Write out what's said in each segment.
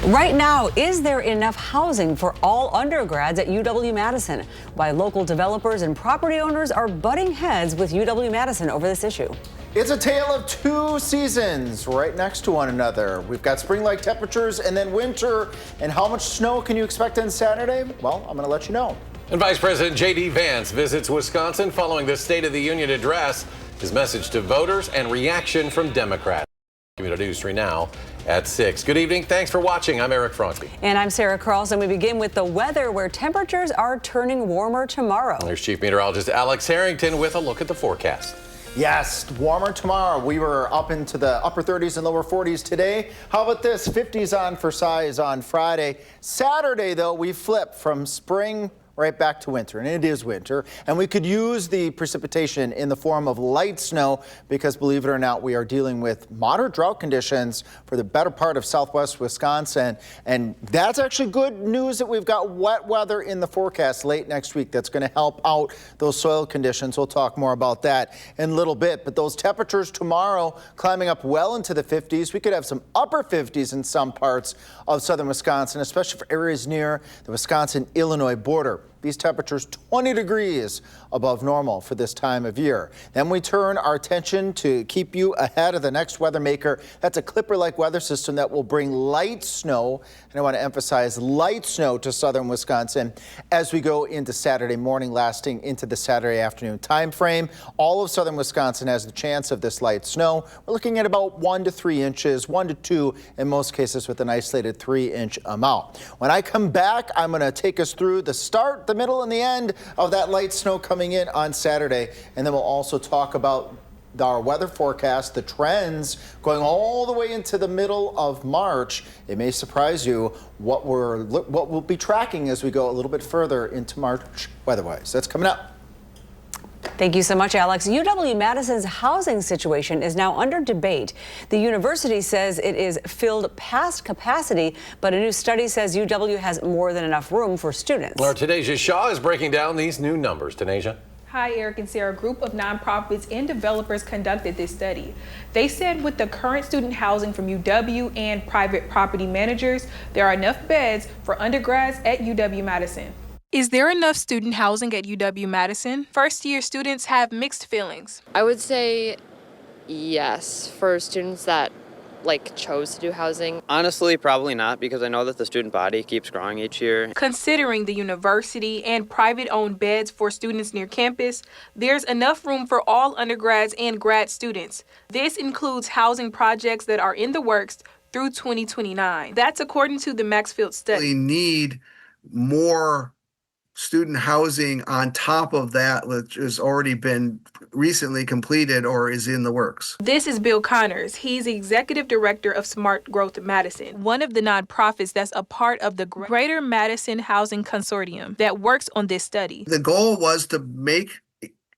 Right now, is there enough housing for all undergrads at UW-Madison? Why local developers and property owners are butting heads with UW-Madison over this issue. It's a tale of two seasons right next to one another. We've got spring-like temperatures and then winter. And how much snow can you expect on Saturday? Well, I'm going to let you know. And Vice President J.D. Vance visits Wisconsin following the State of the Union address. His message to voters and reaction from Democrats. Community News 3 now at 6. Good evening. Thanks for watching. I'm Eric Fronsky. And I'm Sarah Carlson. We begin with the weather, where temperatures are turning warmer tomorrow. There's Chief Meteorologist Alex Harrington with a look at the forecast. Yes, warmer tomorrow. We were up into the upper 30s and lower 40s today. How about this? 50s on for size on Friday. Saturday, though, we flip from spring right back to winter, and it is winter, and we could use the precipitation in the form of light snow because, believe it or not, we are dealing with moderate drought conditions for the better part of southwest Wisconsin, and that's actually good news that we've got wet weather in the forecast late next week. That's going to help out those soil conditions. We'll talk more about that in a little bit, but those temperatures tomorrow climbing up well into the 50s. We could have some upper 50s in some parts of southern Wisconsin, especially for areas near the Wisconsin-Illinois border. These temperatures 20 degrees above normal for this time of year. Then we turn our attention to keep you ahead of the next weather maker. That's a Clipper-like weather system that will bring light snow, and I want to emphasize light snow to southern Wisconsin as we go into Saturday morning, lasting into the Saturday afternoon time frame. All of southern Wisconsin has the chance of this light snow. We're looking at about 1 to 3 inches, 1 to 2 in most cases, with an isolated 3-inch amount. When I come back, I'm going to take us through the start, the middle, and the end of that light snow coming in on Saturday, and then we'll also talk about our weather forecast, the trends going all the way into the middle of March. It may surprise you what we'll be tracking as we go a little bit further into March weather-wise. That's coming up. Thank you so much, Alex. UW-Madison's housing situation is now under debate. The university says it is filled past capacity, but a new study says UW has more than enough room for students. Our Tanisha Shaw is breaking down these new numbers. Tanisha. Hi, Eric and Sarah. A group of nonprofits and developers conducted this study. They said with the current student housing from UW and private property managers, there are enough beds for undergrads at UW-Madison. Is there enough student housing at UW-Madison? First-year students have mixed feelings. I would say yes for students that chose to do housing. Honestly, probably not, because I know that the student body keeps growing each year. Considering the university and private-owned beds for students near campus, there's enough room for all undergrads and grad students. This includes housing projects that are in the works through 2029. That's according to the Maxfield study. We need more student housing on top of that, which has already been recently completed or is in the works. This is Bill Connors. He's executive director of Smart Growth Madison, one of the nonprofits that's a part of the Greater Madison Housing Consortium that works on this study. The goal was to make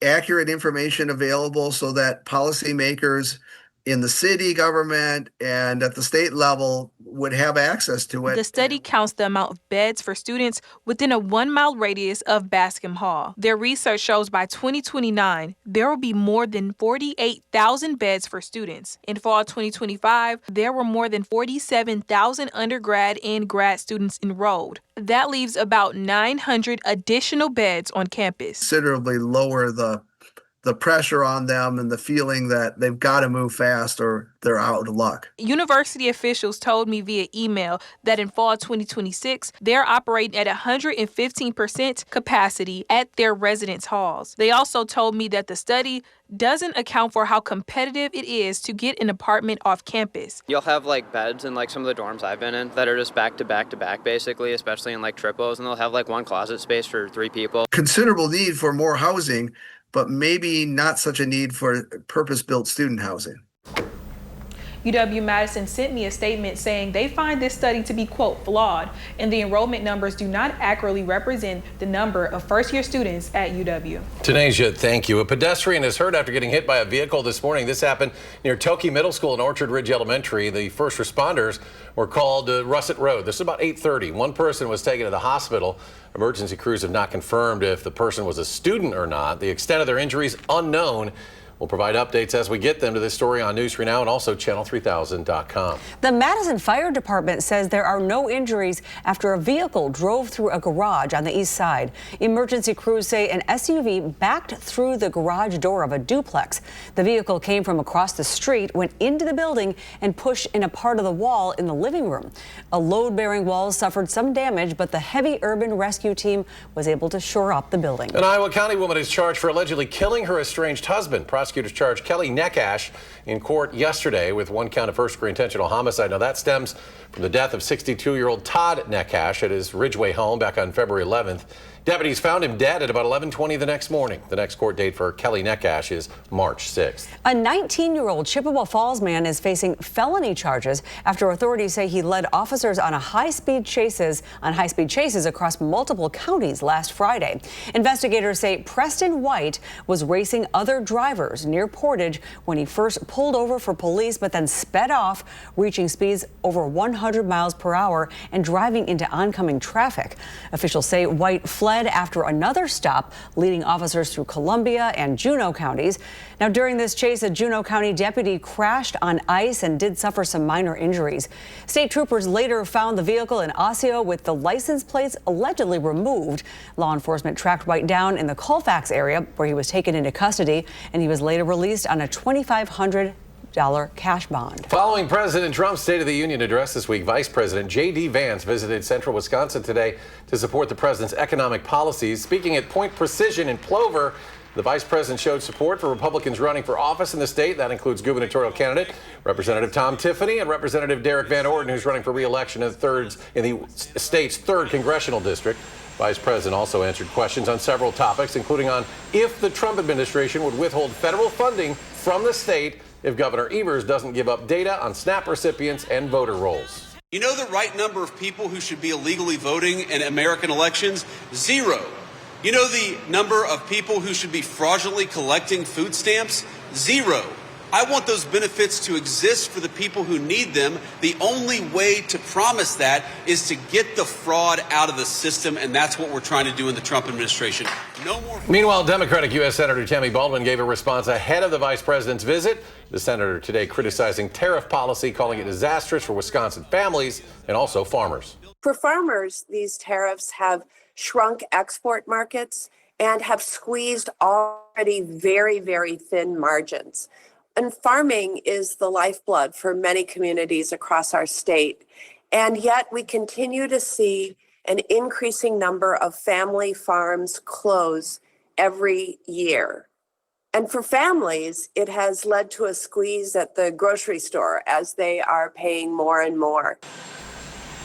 accurate information available so that policymakers in the city government and at the state level would have access to it. The study counts the amount of beds for students within a 1-mile radius of Bascom Hall. Their research shows by 2029, there will be more than 48,000 beds for students. In fall 2025, there were more than 47,000 undergrad and grad students enrolled. That leaves about 900 additional beds on campus. Considerably lower the pressure on them and the feeling that they've got to move fast or they're out of luck. University officials told me via email that in fall 2026, they're operating at 115% capacity at their residence halls. They also told me that the study doesn't account for how competitive it is to get an apartment off campus. You'll have beds in some of the dorms I've been in that are just back to back to back, basically, especially in triples, and they'll have one closet space for 3 people. Considerable need for more housing, but maybe not such a need for purpose-built student housing. UW-Madison sent me a statement saying they find this study to be, quote, flawed, and the enrollment numbers do not accurately represent the number of first-year students at UW. Tanisha, thank you. A pedestrian is hurt after getting hit by a vehicle this morning. This happened near Toki Middle School and Orchard Ridge Elementary. The first responders were called to Russet Road. This is about 8:30. One person was taken to the hospital. Emergency crews have not confirmed if the person was a student or not. The extent of their injuries unknown. We'll provide updates as we get them to this story on News 3 Now and also channel3000.com. The Madison Fire Department says there are no injuries after a vehicle drove through a garage on the east side. Emergency crews say an SUV backed through the garage door of a duplex. The vehicle came from across the street, went into the building, and pushed in a part of the wall in the living room. A load-bearing wall suffered some damage, but the heavy urban rescue team was able to shore up the building. An Iowa County woman is charged for allegedly killing her estranged husband. Prosecutors charged Kelly Neckash in court yesterday with one count of first-degree intentional homicide. Now that stems from the death of 62-year-old Todd Neckash at his Ridgeway home back on February 11th. Deputies found him dead at about 11:20 the next morning. The next court date for Kelly Neckash is March 6th. A 19-year-old Chippewa Falls man is facing felony charges after authorities say he led officers on high-speed chases across multiple counties last Friday. Investigators say Preston White was racing other drivers near Portage when he first pulled over for police, but then sped off, reaching speeds over 100 miles per hour and driving into oncoming traffic. Officials say White fled after another stop, leading officers through Columbia and Juneau counties. Now, during this chase, a Juneau County deputy crashed on ice and did suffer some minor injuries. State troopers later found the vehicle in Osseo with the license plates allegedly removed. Law enforcement tracked White down in the Colfax area, where he was taken into custody, and he was later released on a $2,500 cash bond. Following President Trump's State of the Union address this week, Vice President J.D. Vance visited central Wisconsin today to support the president's economic policies. Speaking at Point Precision in Plover, the vice president showed support for Republicans running for office in the state. That includes gubernatorial candidate Representative Tom Tiffany and Representative Derek Van Orden, who's running for re-election in the state's 3rd congressional district. Vice President also answered questions on several topics, including on if the Trump administration would withhold federal funding from the state if Governor Evers doesn't give up data on SNAP recipients and voter rolls. You know the right number of people who should be illegally voting in American elections? 0. You know the number of people who should be fraudulently collecting food stamps? 0. I want those benefits to exist for the people who need them. The only way to promise that is to get the fraud out of the system, and that's what we're trying to do in the Trump administration. No more. Meanwhile, Democratic U.S. Senator Tammy Baldwin gave a response ahead of the vice president's visit. The senator today criticizing tariff policy, calling it disastrous for Wisconsin families and also farmers. For farmers, these tariffs have shrunk export markets and have squeezed already very, very thin margins. And farming is the lifeblood for many communities across our state. And yet we continue to see an increasing number of family farms close every year. And for families, it has led to a squeeze at the grocery store as they are paying more and more.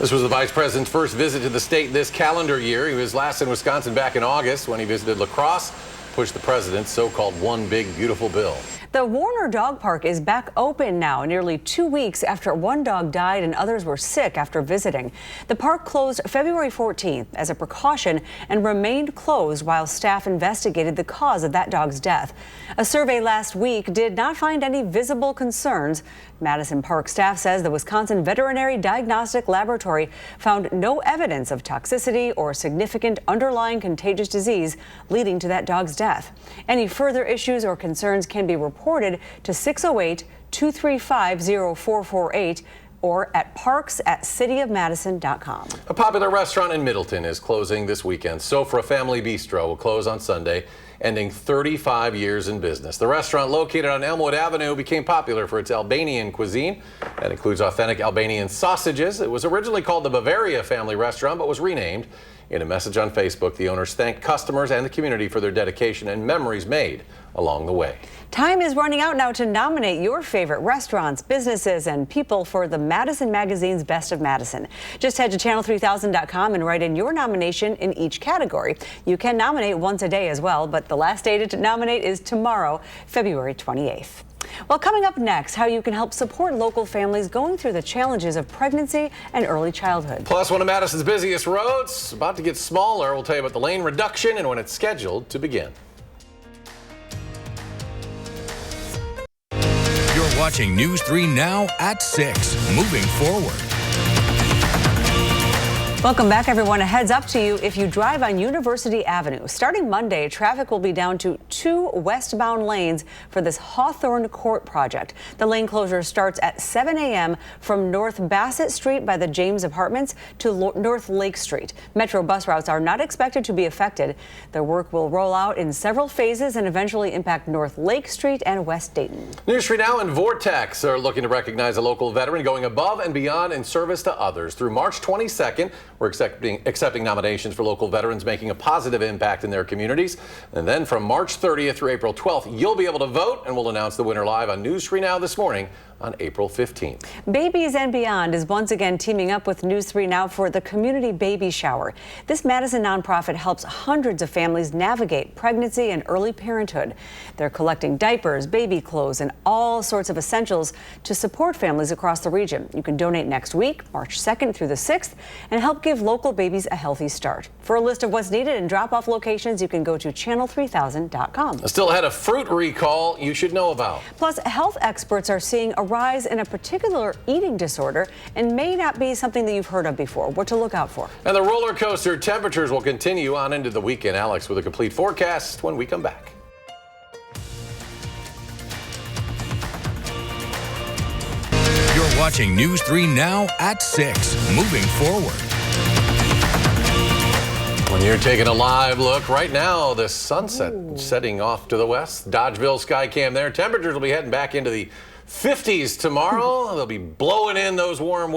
This was the vice president's first visit to the state this calendar year. He was last in Wisconsin back in August when he visited La Crosse, pushed the president's so-called one big beautiful bill. The Warner Dog Park is back open now, nearly 2 weeks after one dog died and others were sick after visiting. The park closed February 14th as a precaution and remained closed while staff investigated the cause of that dog's death. A survey last week did not find any visible concerns. Madison Park staff says the Wisconsin Veterinary Diagnostic Laboratory found no evidence of toxicity or significant underlying contagious disease leading to that dog's death. Any further issues or concerns can be reported to 608-235-0448 or at parks@cityofmadison.com. A popular restaurant in Middleton is closing this weekend. Sofra Family Bistro will close on Sunday, ending 35 years in business. The restaurant, located on Elmwood Avenue, became popular for its Albanian cuisine. That includes authentic Albanian sausages. It was originally called the Bavaria Family Restaurant, but was renamed. In a message on Facebook, the owners thanked customers and the community for their dedication and memories made along the way. Time is running out now to nominate your favorite restaurants, businesses, and people for the Madison Magazine's Best of Madison. Just head to channel3000.com and write in your nomination in each category. You can nominate once a day as well, but the last day to nominate is tomorrow, February 28th. Well, coming up next, how you can help support local families going through the challenges of pregnancy and early childhood. Plus, one of Madison's busiest roads about to get smaller. We'll tell you about the lane reduction and when it's scheduled to begin. You're watching News 3 Now at 6. Moving forward. Welcome back, everyone. A heads up to you if you drive on University Avenue. Starting Monday, traffic will be down to 2 westbound lanes for this Hawthorne Court project. The lane closure starts at 7 a.m. from North Bassett Street by the James Apartments to North Lake Street. Metro bus routes are not expected to be affected. The work will roll out in several phases and eventually impact North Lake Street and West Dayton. News 3 Now and Vortex are looking to recognize a local veteran going above and beyond in service to others. Through March 22nd, we're accepting nominations for local veterans making a positive impact in their communities. And then from March 30th through April 12th, you'll be able to vote, and we'll announce the winner live on News 3 Now this morning on April 15th. Babies and Beyond is once again teaming up with News 3 Now for the Community Baby Shower. This Madison nonprofit helps hundreds of families navigate pregnancy and early parenthood. They're collecting diapers, baby clothes, and all sorts of essentials to support families across the region. You can donate next week, March 2nd through the 6th, and help give local babies a healthy start. For a list of what's needed and drop-off locations, you can go to channel3000.com. Still ahead, a fruit recall you should know about. Plus, health experts are seeing a rise in a particular eating disorder and may not be something that you've heard of before. What to look out for. And the roller coaster temperatures will continue on into the weekend. Alex with a complete forecast when we come back. You're watching News 3 Now at 6. Moving forward. When you're taking a live look right now, the sunset setting off to the west. Dodgeville Skycam there. Temperatures will be heading back into the 50s tomorrow. They'll be blowing in those warm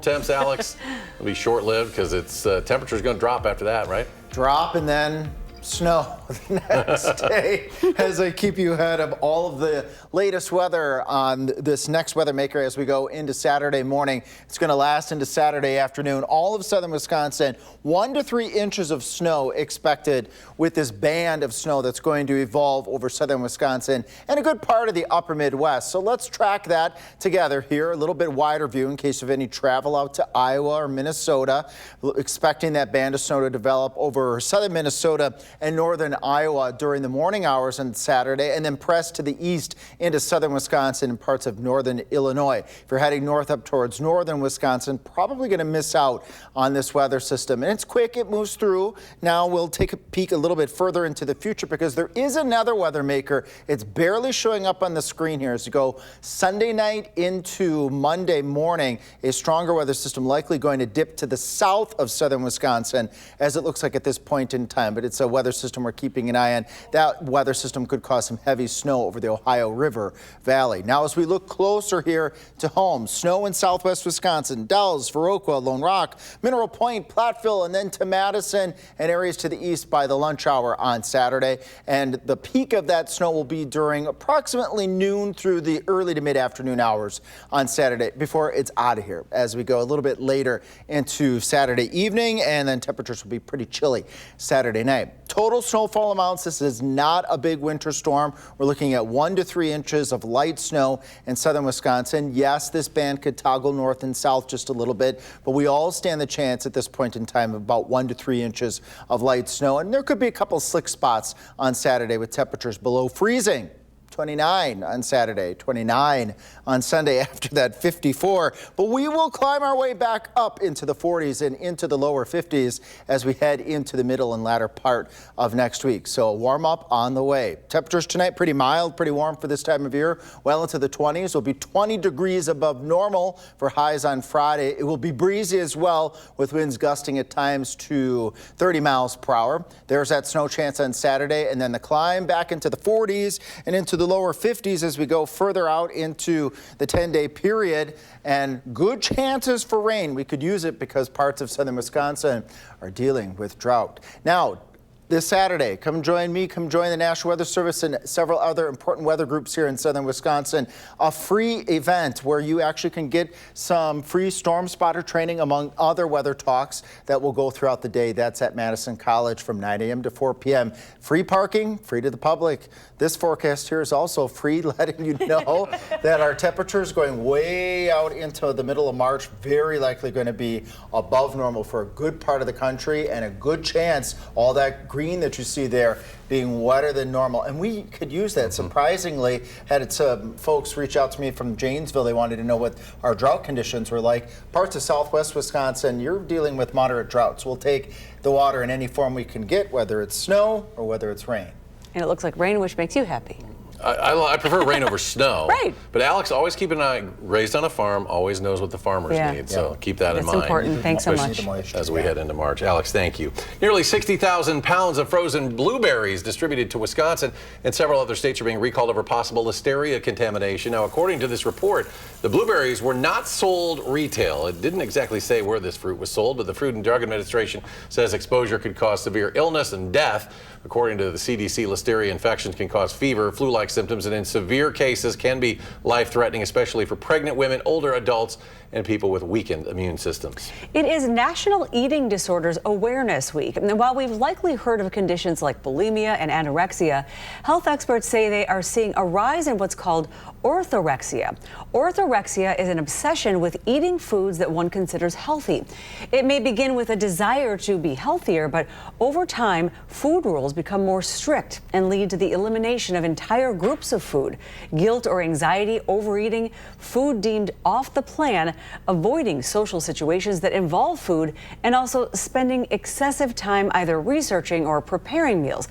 temps, Alex. It'll be short-lived because it's temperature's going to drop after that, right? Drop and then snow the next day as I keep you ahead of all of the latest weather on this next weather maker as we go into Saturday morning. It's going to last into Saturday afternoon. All of southern Wisconsin, 1 to 3 inches of snow expected with this band of snow that's going to evolve over southern Wisconsin and a good part of the upper Midwest. So let's track that together here, a little bit wider view in case of any travel out to Iowa or Minnesota. Expecting that band of snow to develop over southern Minnesota and northern Iowa during the morning hours on Saturday, and then press to the east into southern Wisconsin and parts of northern Illinois. If you're heading north up towards northern Wisconsin, probably going to miss out on this weather system. And it's quick, it moves through. Now we'll take a peek a little bit further into the future because there is another weather maker. It's barely showing up on the screen here as you go Sunday night into Monday morning. A stronger weather system likely going to dip to the south of southern Wisconsin as it looks like at this point in time. But it's a weather system we're keeping an eye on. That weather system could cause some heavy snow over the Ohio River Valley. Now, as we look closer here to home, snow in southwest Wisconsin, Dells, Viroqua, Lone Rock, Mineral Point, Platteville, and then to Madison and areas to the east by the lunch hour on Saturday. And the peak of that snow will be during approximately noon through the early to mid-afternoon hours on Saturday before it's out of here as we go a little bit later into Saturday evening, and then temperatures will be pretty chilly Saturday night. Total snowfall amounts, this is not a big winter storm. We're looking at 1 to 3 inches of light snow in southern Wisconsin. Yes, this band could toggle north and south just a little bit, but we all stand the chance at this point in time of about 1 to 3 inches of light snow. And there could be a couple slick spots on Saturday with temperatures below freezing. 29 on Saturday, 29 on Sunday, after that 54. But we will climb our way back up into the 40s and into the lower 50s as we head into the middle and latter part of next week. So a warm up on the way. Temperatures tonight pretty mild, pretty warm for this time of year. Well into the 20s. Will be 20 degrees above normal for highs on Friday. It will be breezy as well with winds gusting at times to 30 miles per hour. There's that snow chance on Saturday, and then the climb back into the 40s and into the lower 50s as we go further out into the 10-day period, and good chances for rain. We could use it because parts of southern Wisconsin are dealing with drought. Now, this Saturday, come join me, come join the National Weather Service and several other important weather groups here in southern Wisconsin. A free event where you actually can get some free storm spotter training among other weather talks that will go throughout the day. That's at Madison College from 9 a.m. to 4 p.m. Free parking, free to the public. This forecast here is also free, letting you know that our temperatures going way out into the middle of March, very likely going to be above normal for a good part of the country, and a good chance all that green green that you see there being wetter than normal. And we could use that. Surprisingly, had some folks reach out to me from Janesville. They wanted to know what our drought conditions were like. Parts of southwest Wisconsin, you're dealing with moderate droughts. We'll take the water in any form we can get, whether it's snow or whether it's rain. And it looks like rain, which makes you happy. I prefer rain over snow. Right. But Alex, always keep an eye. Raised on a farm, always knows what the farmers need. So keep that in mind. That's important. Thanks so much. As we head into March. Alex, thank you. Nearly 60,000 pounds of frozen blueberries distributed to Wisconsin and several other states are being recalled over possible listeria contamination. Now, according to this report, the blueberries were not sold retail. It didn't exactly say where this fruit was sold, but the Food and Drug Administration says exposure could cause severe illness and death. According to the CDC, listeria infections can cause fever, flu-like symptoms, and in severe cases can be life-threatening, especially for pregnant women, older adults, and people with weakened immune systems. It is National Eating Disorders Awareness Week. And while we've likely heard of conditions like bulimia and anorexia, health experts say they are seeing a rise in what's called orthorexia. Orthorexia is an obsession with eating foods that one considers healthy. It may begin with a desire to be healthier, but over time, food rules become more strict and lead to the elimination of entire groups of food. Guilt or anxiety, overeating, food deemed off the plan, avoiding social situations that involve food, and also spending excessive time either researching or preparing meals.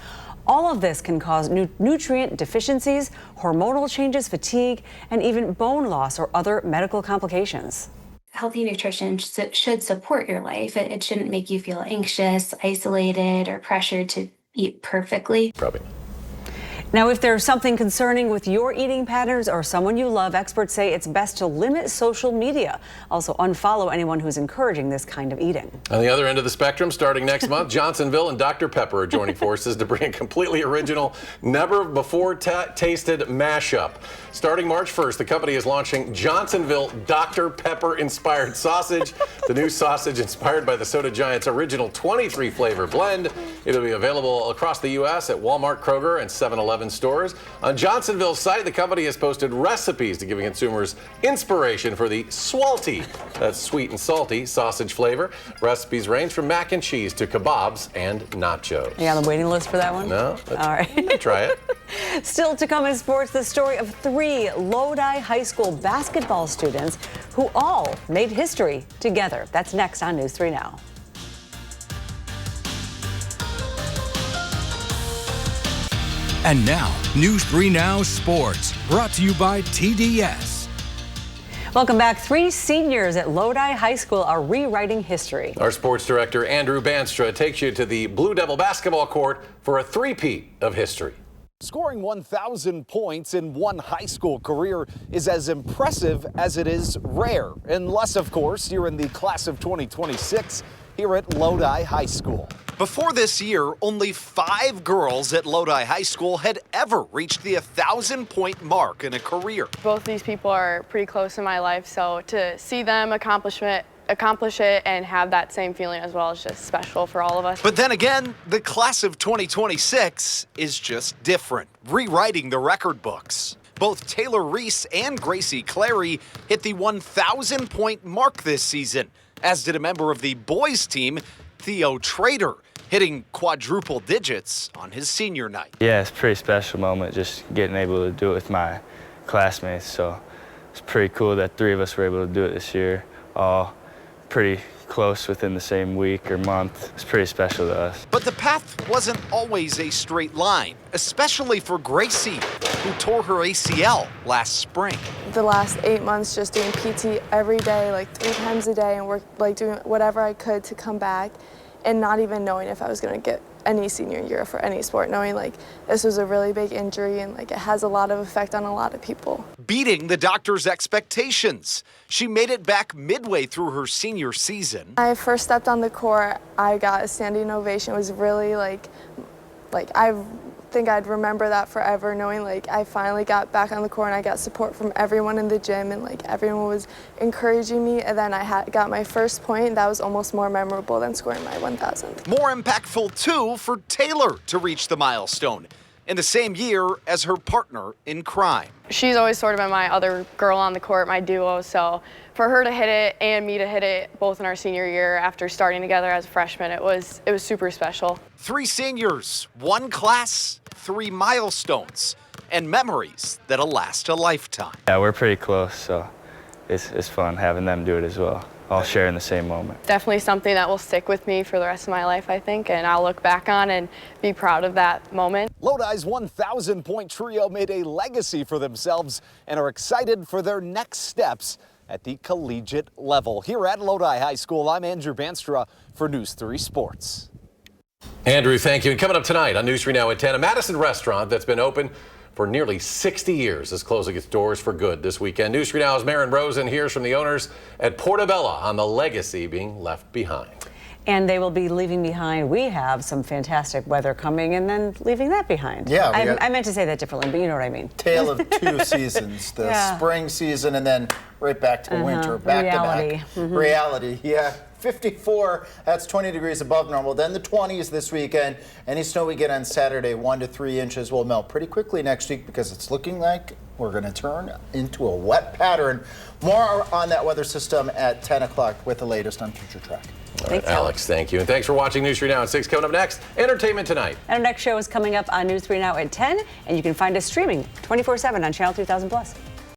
All of this can cause nutrient deficiencies, hormonal changes, fatigue, and even bone loss or other medical complications. Healthy nutrition should support your life. It shouldn't make you feel anxious, isolated, or pressured to eat perfectly. Probably. Now, if there's something concerning with your eating patterns or someone you love, experts say it's best to limit social media. Also, unfollow anyone who's encouraging this kind of eating. On the other end of the spectrum, starting next month, Johnsonville and Dr. Pepper are joining forces to bring a completely original, never-before-tasted mashup. Starting March 1st, the company is launching Johnsonville Dr. Pepper-inspired sausage. The new sausage inspired by the Soda Giant's original 23-flavor blend. It'll be available across the U.S. at Walmart, Kroger, and 7-Eleven stores. On Johnsonville's site, the company has posted recipes to give consumers inspiration for the swalty, that's sweet and salty, sausage flavor. Recipes range from mac and cheese to kebabs and nachos. Are you on the waiting list for that one? No? All right. Try it. Still to come in sports, the story of 3 Lodi High School basketball students who all made history together. That's next on News 3 Now. And now, News 3 Now Sports, brought to you by TDS. Welcome back. 3 seniors at Lodi High School are rewriting history. Our sports director, Andrew Banstra, takes you to the Blue Devil basketball court for a three-peat of history. Scoring 1,000 points in one high school career is as impressive as it is rare, unless, of course, you're in the class of 2026 here at Lodi High School. Before this year, only 5 girls at Lodi High School had ever reached the 1,000-point mark in a career. Both these people are pretty close in my life, so to see them accomplish it and have that same feeling as well is just special for all of us. But then again, the class of 2026 is just different, rewriting the record books. Both Taylor Reese and Gracie Clary hit the 1,000-point mark this season, as did a member of the boys' team, Theo Trader, hitting quadruple digits on his senior night. Yeah, it's a pretty special moment just getting able to do it with my classmates. So it's pretty cool that 3 of us were able to do it this year, all pretty close within the same week or month. It's pretty special to us. But the path wasn't always a straight line, especially for Gracie, who tore her ACL last spring. The last 8 months just doing PT every day, like 3 times a day, and doing whatever I could to come back, and not even knowing if I was going to get any senior year for any sport, knowing like this was a really big injury and like it has a lot of effect on a lot of people. Beating the doctor's expectations, she made it back midway through her senior season. When I first stepped on the court, I got a standing ovation. It was really like I think I'd remember that forever, knowing like I finally got back on the court and I got support from everyone in the gym and like everyone was encouraging me, and then I got my first point. That was almost more memorable than scoring my 1,000th. More impactful too for Taylor to reach the milestone in the same year as her partner in crime. She's always sort of been my other girl on the court, my duo, so for her to hit it and me to hit it both in our senior year after starting together as a freshman, it was super special. 3 seniors, 1 class, 3 milestones, and memories that'll last a lifetime. Yeah, we're pretty close, so it's fun having them do it as well. All sharing the same moment. Definitely something that will stick with me for the rest of my life, I think, and I'll look back on and be proud of that moment. Lodi's 1,000-point trio made a legacy for themselves and are excited for their next steps at the collegiate level. Here at Lodi High School, I'm Andrew Banstra for News 3 Sports. Andrew, thank you. And coming up tonight on News 3 Now at 10, a Madison restaurant that's been open for nearly 60 years is closing its doors for good this weekend. News 3 Now's Marin Rosen hears from the owners at Portobello on the legacy being left behind. And they will be leaving behind. We have some fantastic weather coming and then leaving that behind. Yeah, I meant to say that differently, but you know what I mean. Tale of 2 seasons, the spring season and then right back to winter, back Reality. to back. Reality, yeah. 54, that's 20 degrees above normal. Then the 20s this weekend. Any snow we get on Saturday, 1 to 3 inches, will melt pretty quickly next week because it's looking like we're going to turn into a wet pattern. More on that weather system at 10 o'clock with the latest on Future Track. All right, Alex, thank you. And thanks for watching News 3 Now at 6. Coming up next, Entertainment Tonight. And our next show is coming up on News 3 Now at 10, and you can find us streaming 24/7 on Channel 2000+.